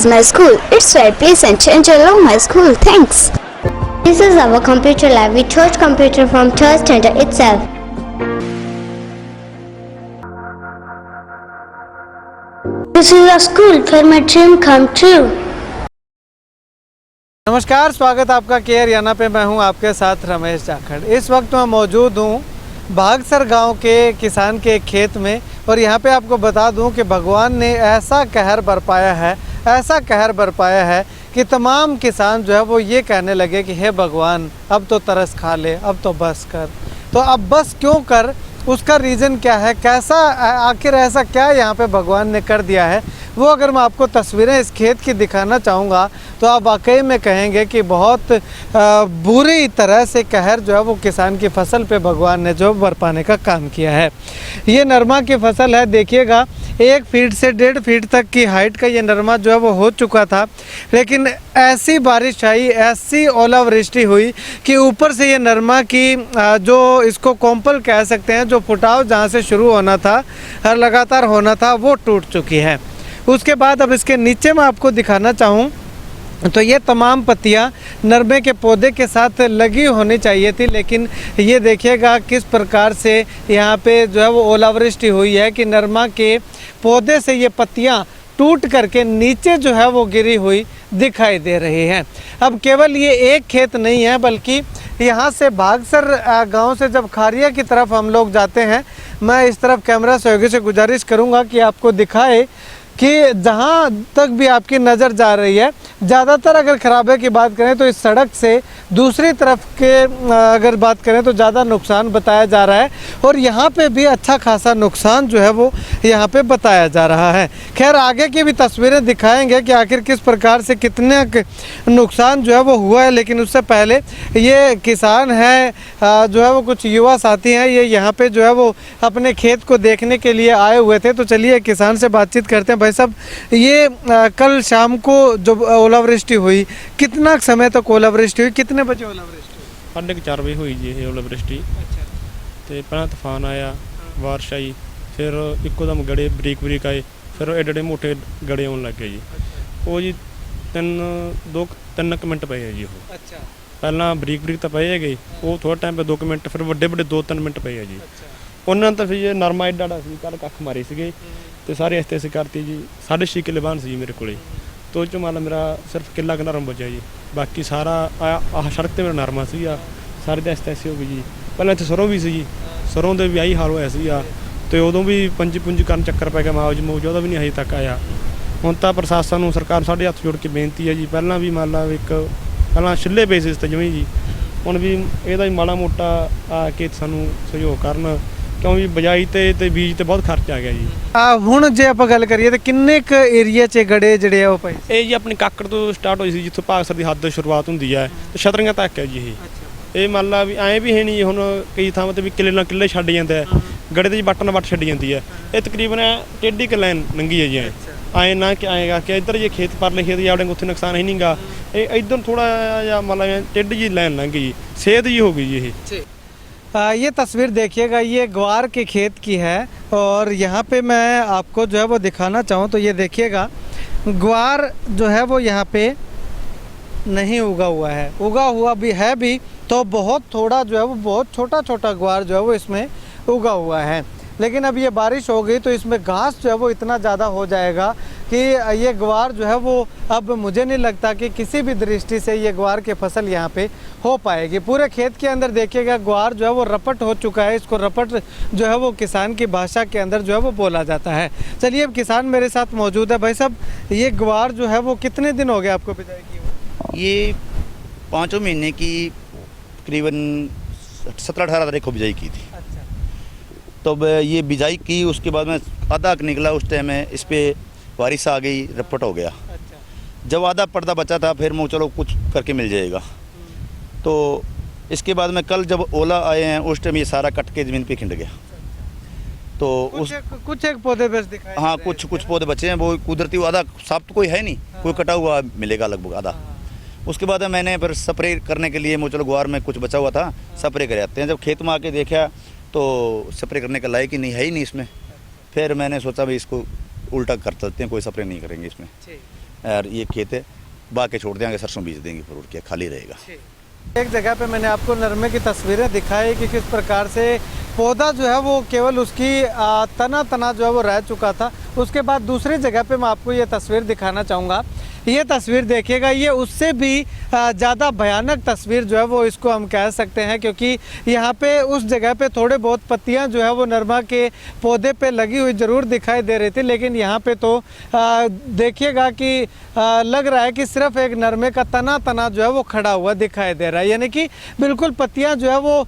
as my school. It's very pleasant to enjoy along my school. Thanks. This is our computer lab. We chose computer from third standard itself. This is a school where my dream come true. नमस्कार, स्वागत आपका care याना पे। मैं हूं आपके साथ रमेश जाखड़। इस वक्त मैं मौजूद हूं भागसर गांव के किसान के खेत में और यहां पे आपको बता दूं कि भगवान ने ऐसा कहर बरपाया है कि तमाम किसान जो है वो ये कहने लगे कि हे भगवान, अब तो तरस खा ले, अब तो बस कर। तो अब बस क्यों कर, उसका रीज़न क्या है, कैसा आखिर ऐसा क्या यहाँ पे भगवान ने कर दिया है, वो अगर मैं आपको तस्वीरें इस खेत की दिखाना चाहूँगा तो आप वाकई में कहेंगे कि बहुत बुरी तरह से कहर जो है वो किसान की फसल पे भगवान ने जो बरपाने का काम किया है। ये नरमा की फसल है, देखिएगा 1 फीट से 1.5 फीट तक की हाइट का ये नरमा जो है वो हो चुका था, लेकिन ऐसी बारिश आई, ऐसी ओलावृष्टि हुई कि ऊपर से ये नरमा की जो इसको कोंपल कह सकते हैं, जो फुटाव जहाँ से शुरू होना था, लगातार होना था, वो टूट चुकी है। उसके बाद अब इसके नीचे मैं आपको दिखाना चाहूँ तो ये तमाम पत्तियाँ नरमे के पौधे के साथ लगी होनी चाहिए थी, लेकिन ये देखिएगा किस प्रकार से यहाँ पे जो है वो ओलावृष्टि हुई है कि नरमा के पौधे से ये पत्तियाँ टूट करके नीचे जो है वो गिरी हुई दिखाई दे रही हैं। अब केवल ये एक खेत नहीं है, बल्कि यहाँ से भागसर गांव से जब खारिया की तरफ हम लोग जाते हैं, मैं इस तरफ कैमरा सहयोगी से गुजारिश करूँगा कि आपको दिखाए कि जहाँ तक भी आपकी नज़र जा रही है, ज़्यादातर अगर खराबे की बात करें तो इस सड़क से दूसरी तरफ के अगर बात करें तो ज़्यादा नुकसान बताया जा रहा है और यहाँ पे भी अच्छा खासा नुकसान जो है वो यहाँ पे बताया जा रहा है। खैर, आगे की भी तस्वीरें दिखाएंगे कि आखिर किस प्रकार से कितने नुकसान जो है वो हुआ है, लेकिन उससे पहले ये किसान है जो है वो कुछ युवा साथी हैं, ये यहाँ पे जो है वो अपने खेत को देखने के लिए आए हुए थे। तो चलिए किसान से बातचीत करते हैं। भाई साहब, ये कल शाम को जो ओलावृष्टि हुई, कितना समय तक ओलावृष्टि हुई, कितने बजे ओलावृष्टि हुई? 4:30 वजे हुई जी ये ओलावृष्टि। तो पहला तूफान आया, बारिश आई, फिर एकदम गड़े बरीक आए, फिर एडे मोटे गड़े आने लग गए जी। वो जी 3 मिनट पे है जी। वो पहला बरीक तो पे है, वो थोड़ा टाइम पे 2 मिनट, फिर बड़े 2-3 मिनट पे है जी। उन्होंने तो फिर ये नरमा एडा कल कख मारी सी तो सारे इस्ते से करती जी। 6.5 किले बांध सी मेरे को, तो जो मान लो मेरा सिर्फ किला का नरम बचा जी, बाकी सारा आह सड़क तो मेरा नरमा सी सारे तो इस्ते ऐसे हो गई जी। पहले इतने सरों भी सी, सरों के भी आई हाल होया सी, तो उदों भी पंजी करन चक्कर पै गया, मुआवजा भी नहीं अजे तक आया। हुण तां प्रशासन सरकार साढ़े हत्थ जोड़ के बेनती है जी, पहला भी मान लो एक पहला छिले बेसिस ते जमी जी, हुण भी इहदा माड़ा मोटा आके सानू सहयोग करन, क्योंकि बजाई ते बीज ते बहुत खर्च आ गया जी। ਹੁਣ ਜੇ ਆਪਾਂ ਗੱਲ ਕਰੀਏ ਤਾਂ ਕਿੰਨੇ ਕ ਏਰੀਆ 'ਚ ਗੜੇ ਜਿਹੜੇ ਆ ਉਹ ਪਏ? ਇਹ ਜੀ ਆਪਣੀ ਕਾਕੜ ਤੋਂ ਸਟਾਰਟ ਹੋਈ ਸੀ, ਜਿੱਥੋਂ ਭਾਗਸਰ ਦੀ ਹੱਦ ਸ਼ੁਰੂਆਤ ਹੁੰਦੀ ਹੈ ਤੇ ਛਤਰੀਆਂ ਤੱਕ ਹੈ ਜੀ। ਇਹ ਮੰਨ ਲਾ ਵੀ ਐਂ ਵੀ ਹੈ ਨਹੀਂ, ਹੁਣ ਕਈ ਥਾਵਾਂ ਤੇ ਵੀ ਕਿੱਲੇ ਨਾਲ ਕਿੱਲੇ ਛੱਡ ਜਾਂਦੇ ਆ, ਗੜੇ ਦੇ ਵੱਟ ਨਾਲ ਵੱਟ ਛੱਡੀ ਜਾਂਦੀ ਹੈ। ਇਹ ਤਕਰੀਬਨ ਟੇਢੀ ਕ ਲਾਈਨ ਲੰਘੀ ਹੈ ਜੀ। ਐਂ ਨਾ ਕਿ ਆਏਗਾ ਕਿ ਇੱਧਰ ਜੇ ਖੇਤ ਪਰਲੇ ਖੇਤ ਆਪਣੇ ਉੱਥੇ ਨੁਕਸਾਨ ਹੈ ਨਹੀਂਗਾ, ਇਹ ਇੱਧਰ ਥੋੜਾ ਜਿਹਾ ਮੰਨ ਲਾ ਟੇਢੀ ਜੀ ਲਾਈਨ ਲੰਘ ਗਈ, ਸੇਧ ਜੀ ਹੋ ਗਈ ਜੀ ਇਹ। ये तस्वीर देखिएगा, ये ग्वार के खेत की है और यहाँ पे मैं आपको जो है वो दिखाना चाहूँ तो ये देखिएगा ग्वार जो है वो यहाँ पे नहीं उगा हुआ है, उगा हुआ भी है भी तो बहुत थोड़ा जो है वो बहुत छोटा ग्वार जो है वो इसमें उगा हुआ है। लेकिन अब ये बारिश हो गई तो इसमें घास जो है वो इतना ज़्यादा हो जाएगा कि ये ग्वार जो है वो अब मुझे नहीं लगता कि किसी भी दृष्टि से ये ग्वार की फसल यहाँ पे हो पाएगी। पूरे खेत के अंदर देखिएगा ग्वार जो है वो रपट हो चुका है, इसको रपट जो है वो किसान की भाषा के अंदर जो है वो बोला जाता है। चलिए, अब किसान मेरे साथ मौजूद है। भाई साहब, ये ग्वार जो है वो कितने दिन हो गए आपको बिजाई की? ये 5 महीने की तकरीबन 17-18 तारीख को बिजाई की थी। तब ये बिजाई की, उसके बाद में आधा निकला, उस टाइम में इस पर बारिश आ गई, रपट हो गया। जब आधा पर्दा बचा था फिर मैं चलो कुछ करके मिल जाएगा, तो इसके बाद में कल जब ओला आए हैं उस टाइम ये सारा कट के ज़मीन पे खिंड गया। तो कुछ एक पौधे बस दिखाई, हाँ कुछ पौधे बचे हैं, वो कुदरती, आधा साफ तो कोई है नहीं, कोई कटा हुआ मिलेगा लगभग आधा। उसके बाद मैंने फिर स्प्रे करने के लिए चलो ग्वार में कुछ बचा हुआ था, स्प्रे कर आते हैं। जब खेत में आके देखा तो स्प्रे करने का लायक ही नहीं है ही नहीं इसमें। फिर मैंने सोचा भाई इसको उल्टा कर सकते हैं, कोई स्प्रे नहीं करेंगे इसमें। और ये खेत है बाकी छोड़ देंगे, सरसों बीज देंगे, फिर उड़ के खाली रहेगा। एक जगह पे मैंने आपको नरमे की तस्वीरें दिखाई कि किस प्रकार से पौधा जो है वो केवल उसकी तना जो है वो रह चुका था। उसके बाद दूसरी जगह पे मैं आपको ये तस्वीर दिखाना चाहूँगा। ये तस्वीर देखिएगा, ये उससे भी ज़्यादा भयानक तस्वीर जो है वो इसको हम कह सकते हैं, क्योंकि यहाँ पे उस जगह पे थोड़े बहुत पत्तियाँ जो है वो नरमा के पौधे पे लगी हुई ज़रूर दिखाई दे रही थी, लेकिन यहाँ पे तो देखिएगा कि लग रहा है कि सिर्फ एक नरमे का तना जो है वो खड़ा हुआ दिखाई दे रहा है, यानी कि बिल्कुल पत्तियाँ जो है वो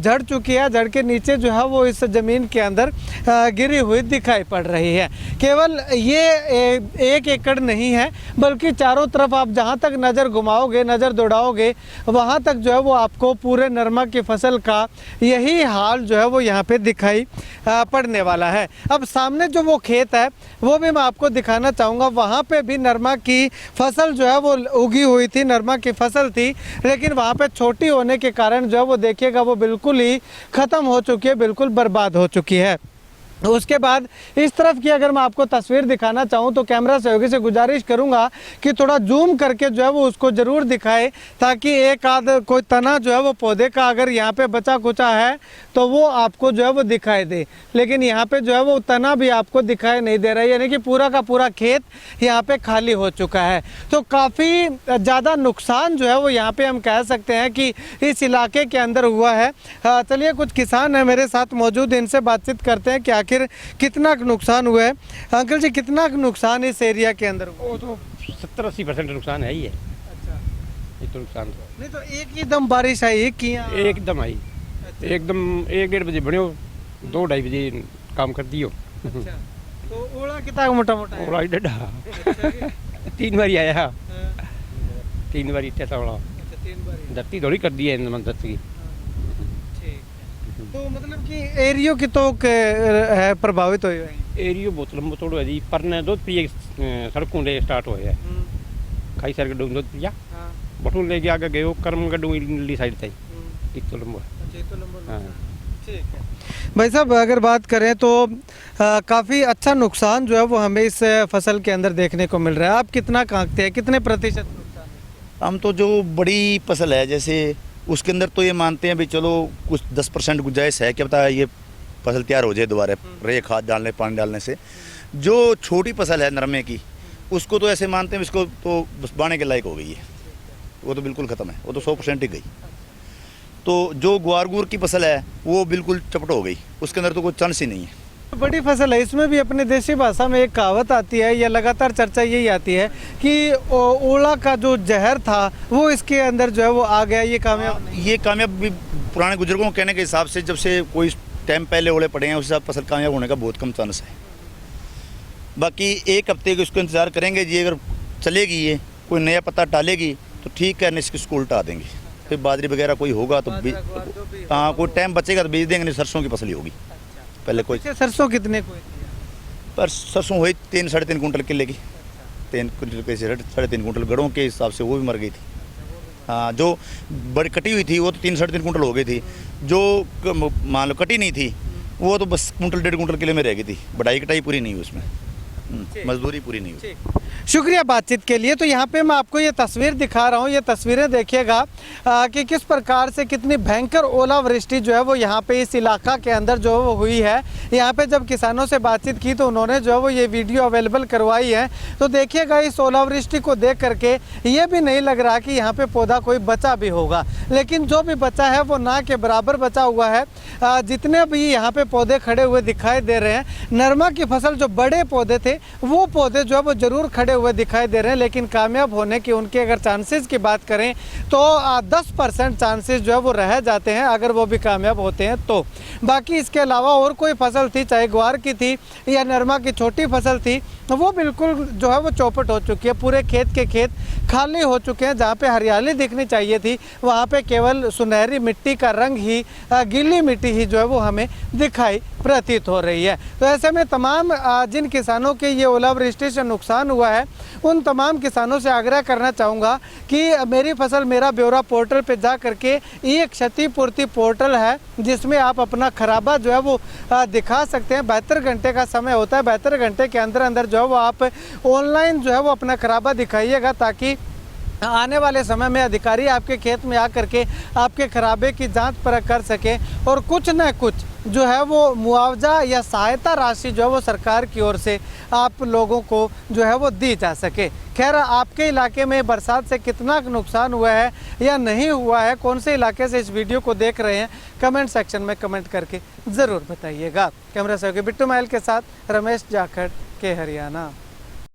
झड़ चुकी है, झड़ के नीचे जो है वो इस ज़मीन के अंदर गिरी हुई दिखाई पड़ रही है। केवल ये 1 एकड़ नहीं है, बल्कि चारों तरफ आप जहाँ तक नज़र घुमाओगे, नज़र दौड़ाओगे, वहाँ तक जो है वो आपको पूरे नरमा की फसल का यही हाल जो है वो यहाँ पे दिखाई पड़ने वाला है। अब सामने जो वो खेत है वो भी मैं आपको दिखाना चाहूँगा। वहाँ पे भी नरमा की फसल जो है वो उगी हुई थी, नरमा की फसल थी, लेकिन वहाँ पे छोटी होने के कारण जो है वो देखिएगा वो बिल्कुल ही ख़त्म हो चुकी है, बिल्कुल बर्बाद हो चुकी है। उसके बाद इस तरफ की अगर मैं आपको तस्वीर दिखाना चाहूँ तो कैमरा सहयोगी से गुजारिश करूँगा कि थोड़ा जूम करके जो है वो उसको ज़रूर दिखाए, ताकि एक आध कोई तना जो है वो पौधे का अगर यहाँ पे बचा कुचा है तो वो आपको जो है वो दिखाई दे, लेकिन यहाँ पे जो है वो तना भी आपको दिखाई नहीं दे रहा है, यानी कि पूरा का पूरा खेत यहाँ पे खाली हो चुका है। तो काफ़ी ज़्यादा नुकसान जो है वो यहाँ पे हम कह सकते हैं कि इस इलाके के अंदर हुआ है। चलिए कुछ किसान हैं मेरे साथ मौजूद, इनसे बातचीत करते हैं कि आखिर कितना नुकसान हुआ है। अंकल जी, कितना नुकसान इस एरिया के अंदर हुआ? वो तो 70-80% नुकसान है ही है। अच्छा, ये तो नुकसान तो नहीं तो एक ही दम बारिश आई कि यहाँ? एकदम आई, एकदम 1-1:30 बजे बने 2-2:30 बजे काम कर दियो। अच्छा, तो ओला कितना मोटा मोटा है? और आई डडा अच्छा, 3 बारी आया, हाँ, 3 बारी इतना बड़ा अच्छा, 3 बार धरती थोड़ी कर दी है धरती की। तो मतलब कि एरियो की तो है प्रभावित हुई है। एरियो बहुत लंबो थोड़ो है जी, पर ने दूध पिए सड़कों ले स्टार्ट हो है, खाई सर गड्ढू दूध पिया बटून लेके आगे गए कर्म गड्ढू ली साइड थे, इतो लंबो है। हाँ ठीक है भाई साहब, अगर बात करें तो काफ़ी अच्छा नुकसान जो है वो हमें इस फसल के अंदर देखने को मिल रहा है। आप कितना कांकते हैं, कितने प्रतिशत नुकसान है? हम तो जो बड़ी फसल है जैसे उसके अंदर तो ये मानते हैं भी चलो कुछ 10% गुंजाइश है, क्या पता ये फसल तैयार हो जाए दोबारा रे खाद डालने पानी डालने से। जो छोटी फसल है नरमे की उसको तो ऐसे मानते हैं इसको तो बस बाने के लायक हो गई है, वो तो बिल्कुल ख़त्म है, वो तो 100% ही गई। तो जो ग्वार की फसल है वो बिल्कुल चपट हो गई, उसके अंदर तो कोई चांस ही नहीं है। बड़ी फसल है, इसमें भी अपने देसी भाषा में एक कहावत आती है या लगातार चर्चा यही आती है कि ओला का जो जहर था वो इसके अंदर जो है वो आ गया। ये कामयाब ये कामयाब भी पुराने बुजुर्गों के कहने के हिसाब से जब से कोई टाइम पहले ओले पड़े हैं उस हिसाब फसल कामयाब होने का बहुत कम चांस है। बाकी 1 हफ्ते के उसको इंतज़ार करेंगे जी, अगर चलेगी ये कोई नया पत्ता डालेगी तो ठीक है, नहीं इसको उल्टा देंगे, फिर बाजरी वगैरह कोई होगा तो हाँ कोई टाइम बचेगा तो बीज देंगे, नहीं सरसों की फसल ही होगी। पहले कोई सरसों कितने को? पर सरसों हुई 3-3.5 कुंटल किले की, 3 कुंटल के 3.5 कुंटल गड़ों के हिसाब से वो भी मर गई थी। हाँ, जो बड़ी कटी हुई थी वो तो 3-3.5 कुंटल हो गई थी, जो मान लो कटी नहीं थी वो तो बस कुंटल 1.5 कुंटल किले में रह गई थी। बढ़ाई कटाई पूरी नहीं हुई उसमें, मजदूरी पूरी नहीं हुई। शुक्रिया बातचीत के लिए। तो यहाँ पे मैं आपको ये तस्वीर दिखा रहा हूँ, ये तस्वीरें देखिएगा कि किस प्रकार से कितनी भयंकर ओलावृष्टि जो है वो यहाँ पे इस इलाका के अंदर जो है वो हुई है। यहाँ पे जब किसानों से बातचीत की तो उन्होंने जो है वो ये वीडियो अवेलेबल करवाई है। तो देखिएगा इस ओलावृष्टि को देख करके ये भी नहीं लग रहा कि यहाँ पे पौधा कोई बचा भी होगा, लेकिन जो भी बचा है वो ना के बराबर बचा हुआ है। जितने भी यहाँ पे पौधे खड़े हुए दिखाई दे रहे हैं, नरमा की फसल जो बड़े पौधे थे वो पौधे जो है वो ज़रूर खड़े हुए दिखाई दे रहे हैं, लेकिन कामयाब होने की उनके अगर चांसेस की बात करें तो 10% चांसेस जो है वो रह जाते हैं अगर वो भी कामयाब होते हैं तो। बाकी इसके अलावा और कोई फसल थी, चाहे ग्वार की थी या नरमा की छोटी फसल थी, वो बिल्कुल जो है वो चौपट हो चुकी है। पूरे खेत के खेत खाली हो चुके हैं। जहाँ पे हरियाली दिखनी चाहिए थी वहाँ पे केवल सुनहरी मिट्टी का रंग ही, गीली मिट्टी ही जो है वो हमें दिखाई प्रतीत हो रही है। तो ऐसे में तमाम जिन किसानों के ये ओलावृष्टि से नुकसान हुआ है, उन तमाम किसानों से आग्रह करना चाहूँगा कि मेरी फसल मेरा ब्यौरा पोर्टल पे जा करके, ये क्षतिपूर्ति पोर्टल है जिसमें आप अपना खराबा जो है वो दिखा सकते हैं। 72 घंटे का समय होता है, 72 घंटे के अंदर अंदर जो है वो आप ऑनलाइन जो है वो अपना खराबा दिखाइएगा, ताकि आने वाले समय में अधिकारी आपके खेत में आकर के आपके खराबे की जांच परख कर सके और कुछ न कुछ जो है वो मुआवजा या सहायता राशि जो है वो सरकार की ओर से आप लोगों को जो है वो दी जा सके। खैर, आपके इलाके में बरसात से कितना नुकसान हुआ है या नहीं हुआ है, कौन से इलाके से इस वीडियो को देख रहे हैं, कमेंट सेक्शन में कमेंट करके ज़रूर बताइएगा। कैमरा सहयोगी बिट्टू महल के साथ रमेश जाखड़ के हरियाणा।